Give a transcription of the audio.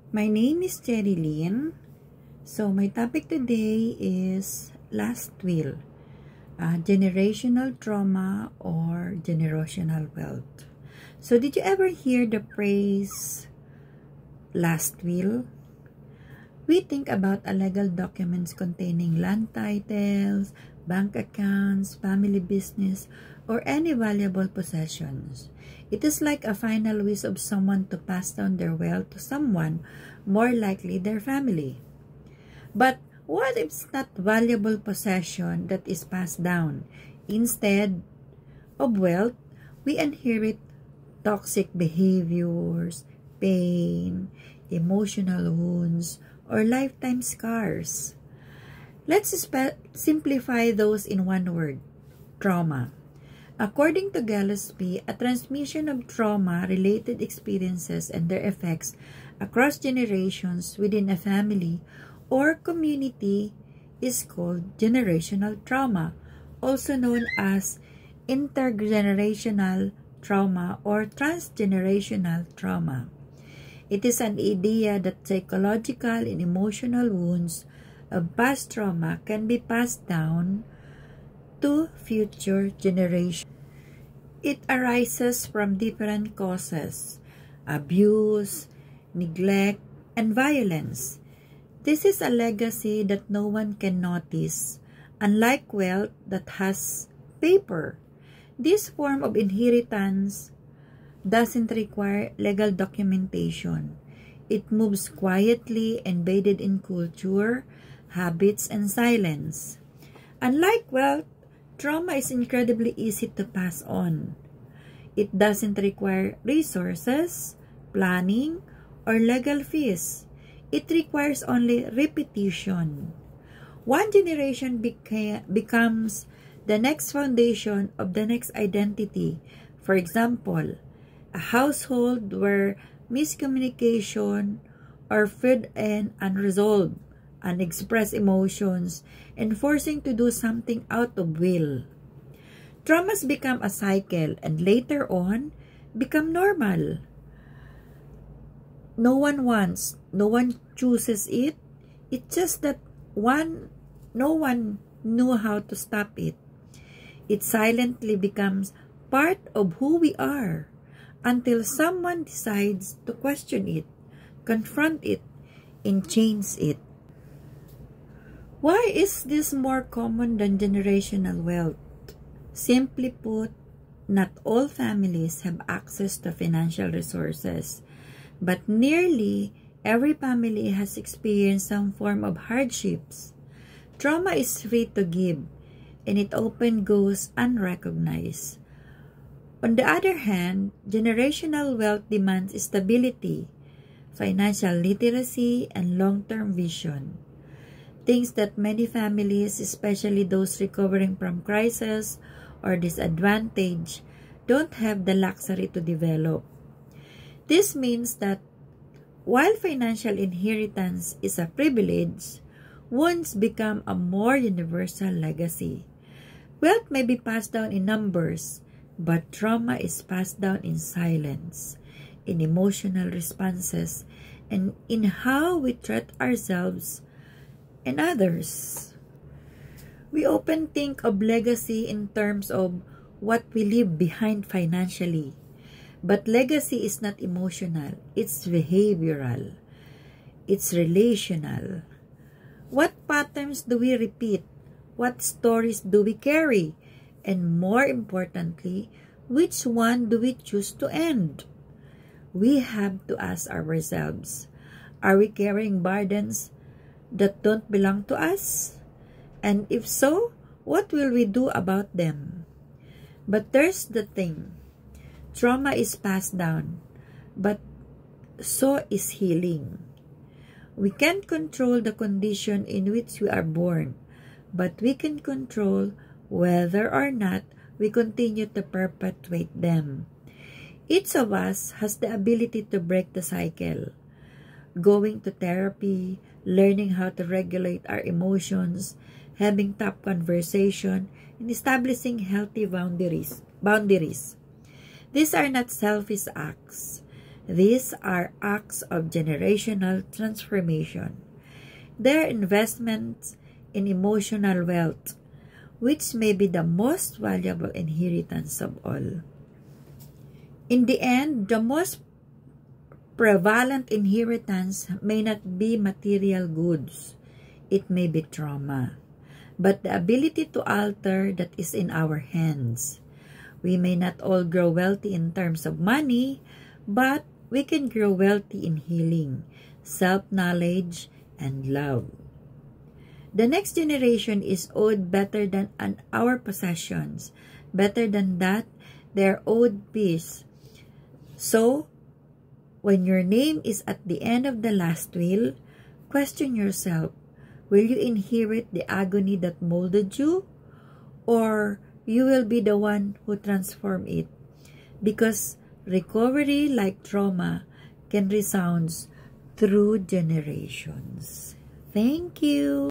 My name is Cherry Lynn. So my topic today is last will, generational trauma or generational wealth. So did you ever hear the phrase last will? We think about legal documents containing land titles, bank accounts, family business, or any valuable possessions. It is like a final wish of someone to pass down their wealth to someone, more likely their family. But what if it's not valuable possession that is passed down? Instead of wealth, we inherit toxic behaviors, pain, emotional wounds, or lifetime scars. Let's simplify those in one word: trauma. According to Gillespie, a transmission of trauma-related experiences and their effects across generations within a family or community is called generational trauma, also known as intergenerational trauma or transgenerational trauma. It is an idea that psychological and emotional wounds of past trauma can be passed down to future generations. It arises from different causes: abuse, neglect, and violence. This is a legacy that no one can notice, unlike wealth that has paper. This form of inheritance doesn't require legal documentation. It moves quietly, embedded in culture, habits, and silence. Unlike wealth, trauma is incredibly easy to pass on. It doesn't require resources, planning, or legal fees. It requires only repetition. One generation becomes the next foundation of the next identity. For example, a household where miscommunication or feud and unresolved, unexpressed emotions, and forcing to do something out of will. Traumas become a cycle and later on become normal. No one wants, no one chooses it. It's just that no one knew how to stop it. It silently becomes part of who we are until someone decides to question it, confront it, and change it. Why is this more common than generational wealth? Simply put, not all families have access to financial resources, but nearly every family has experienced some form of hardships. Trauma is free to give, and it often goes unrecognized. On the other hand, generational wealth demands stability, financial literacy, and long-term vision. Things that many families, especially those recovering from crisis or disadvantage, don't have the luxury to develop. This means that while financial inheritance is a privilege, wounds become a more universal legacy. Wealth may be passed down in numbers, but trauma is passed down in silence, in emotional responses, and in how we treat ourselves and others. We often think of legacy in terms of what we leave behind financially. But legacy is not emotional. It's behavioral. It's relational. What patterns do we repeat? What stories do we carry? And more importantly, which one do we choose to end? We have to ask ourselves, are we carrying burdens that don't belong to us? And if so, what will we do about them? But there's the thing. Trauma is passed down, but so is healing. We can't control the condition in which we are born, but we can control whether or not we continue to perpetuate them. Each of us has the ability to break the cycle. Going to therapy, learning how to regulate our emotions, having tough conversation, and establishing healthy boundaries. These are not selfish acts. These are acts of generational transformation. They are investments in emotional wealth, which may be the most valuable inheritance of all. In the end, the most prevalent inheritance may not be material goods. It may be trauma, but the ability to alter that is in our hands. We may not all grow wealthy in terms of money, but we can grow wealthy in healing, self-knowledge, and love. The next generation is owed better than our possessions. Better than that, they are owed peace. So, when your name is at the end of the last will, question yourself, will you inherit the agony that molded you? Or you will be the one who transformed it? Because recovery, like trauma, can resound through generations. Thank you.